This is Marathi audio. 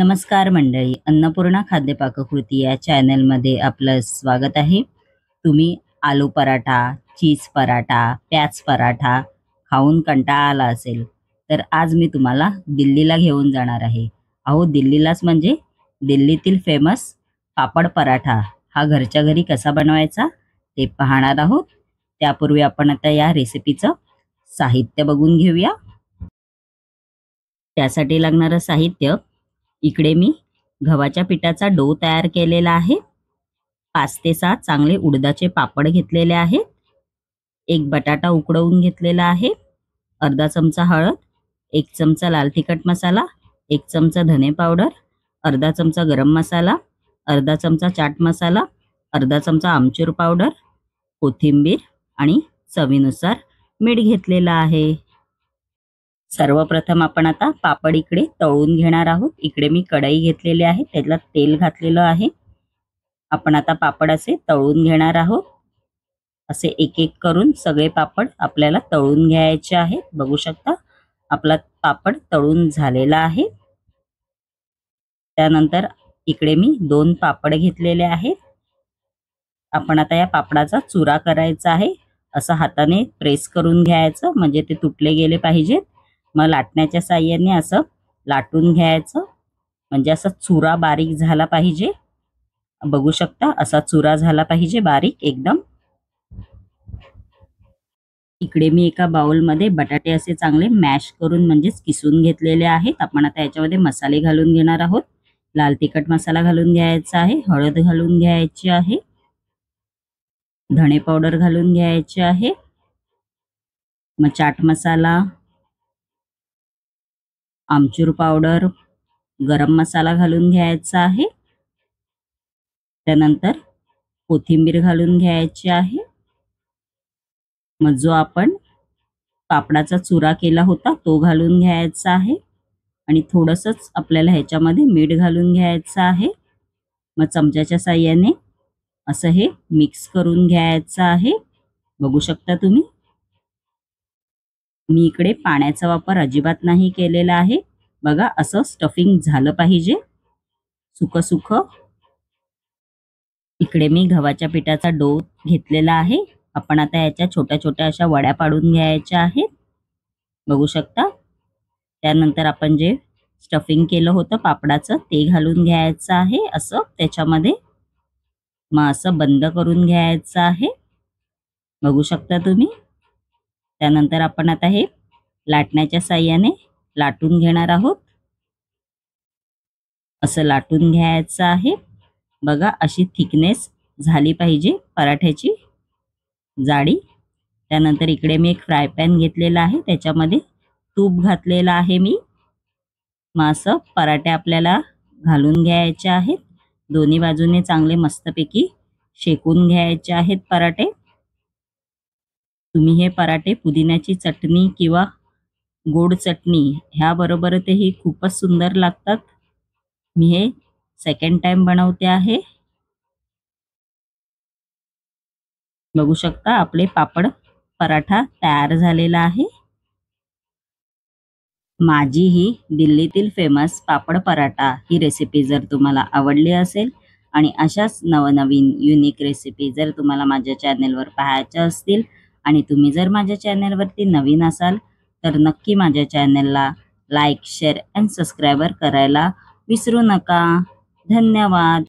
नमस्कार मंडळी, अन्नपूर्णा खाद्य पाककृती या चॅनलमध्ये आपलं स्वागत आहे. तुम्ही आलू पराठा, चीज पराठा, प्याज पराठा खाऊन कंटाळा आला असेल, तर आज मी तुम्हाला दिल्लीला घेऊन जाणार आहे. अहो, दिल्लीलाच म्हणजे दिल्लीतील फेमस पापड पराठा हा घरच्या घरी कसा बनवायचा ते पाहणार आहोत. त्यापूर्वी आपण आता या रेसिपीचं साहित्य बघून घेऊया. त्यासाठी लागणारं साहित्य, इकडे मी गव्हाच्या पिठाचा डो तयार केलेला आहे. 5 ते 6 चांगले उडदाचे पापड घेतलेले आहेत. एक बटाटा उकडवून घेतलेला आहे. अर्धा चमचा हळद, 1 चमचा लाल तिखट मसाला, 1 चमचा धने पावडर, अर्धा चमचा गरम मसाला, अर्धा चमचा चाट मसाला, अर्धा चमचा आमचूर पावडर, कोथिंबीर आणि चवीनुसार मीठ घेतलेलं आहे. सर्वप्रथम आपण आता पापड इकडे तळून घेणार आहोत. इकडे मी कढई घेतलेली आहे, त्याला तेल घातलेलं आहे. आपण आता पापड असे तळून घेणार आहोत. असे एक एक करून सगळे पापड आपल्याला तळून घ्यायचे आहेत. बघू शकता आपला पापड तळून झालेला आहे. त्यानंतर इकडे मी 2 पापड घेतलेले आहेत. आपण आता या पापडाचा चुरा करायचा आहे. असं हाताने प्रेस करून घ्यायचं, म्हणजे ते तुटले गेले पाहिजेत. मग लाटण्याच्या साहाय्याने असं लाटून घ्यायचं, म्हणजे असा चुरा बारीक झाला पाहिजे. बघू शकता असा चुरा झाला पाहिजे बारीक एकदम. इकडे मी एका बाउलमध्ये बटाटे असे चांगले मॅश करून म्हणजेच किसून घेतलेले आहेत. आपण आता याच्यामध्ये मसाले घालून घेणार आहोत. लाल तिखट मसाला घालून घ्यायचा आहे, हळद घालून घ्यायची आहे, धणे पावडर घालून घ्यायचे आहे, मग चाट मसाला, आमचूर पावडर, गरम मसाला घालून घ्यायचा आहे. त्यानंतर कोथिंबीर घालून घ्यायची आहे. मग जो आपण पापडाचा चुरा केला होता तो घालून घ्यायचा आहे आणि थोडंसंच आपल्याला ह्याच्यामध्ये मीठ घालून घ्यायचं आहे. मग चमच्याच्या साहाय्याने असं हे मिक्स करून घ्यायचं आहे. बघू शकता तुम्ही, मी इकडे पाण्याचा वापर अजिबात नाही केलेला आहे. बघा असं स्टफिंग झालं पाहिजे, सुकं सुकं. इकडे मी गव्हाच्या पिठाचा डो घेतलेला आहे. आपण आता याच्या छोट्या छोट्या अशा वड्या पाडून घ्यायच्या आहेत. बघू शकता. त्यानंतर आपण जे स्टफिंग केलं होतं पापडाचं ते घालून घ्यायचं आहे असं त्याच्यामध्ये. मग असं बंद करून घ्यायचं आहे. बघू शकता तुम्ही. त्यानंतर आपण आता हे लाटण्याच्या साहाय्याने लाटून घेणार आहोत. असं लाटून घ्यायचं आहे. बघा अशी थिकनेस झाली पाहिजे पराठ्याची जाडी. त्यानंतर इकडे मी एक फ्राय पॅन घेतलेला आहे, त्याच्यामध्ये तूप घातलेलं आहे मी. मग असं पराठे आपल्याला घालून घ्यायचे आहेत. दोन्ही बाजूने चांगले मस्तपैकी शेकून घ्यायचे आहेत पराठे. तुम्ही हे पराठे पुदिन्याची चटणी किंवा गोड चटणी ह्याबरोबर तेही खूपच सुंदर लागतात. मी हे सेकंड टाइम बनवते आहे. बघू शकता आपले पापड पराठा तयार झालेला आहे. माझी ही दिल्लीतील फेमस पापड पराठा ही रेसिपी जर तुम्हाला आवडली असेल आणि अशाच नवनवीन युनिक रेसिपी जर तुम्हाला माझ्या चॅनलवर पाहायच्या असतील आणि तुम्ही जर माझ्या चॅनलवरती नवीन असाल तर नक्की माझ्या चॅनलला लाईक, शेअर अँड सबस्क्राईब करायला विसरू नका. धन्यवाद.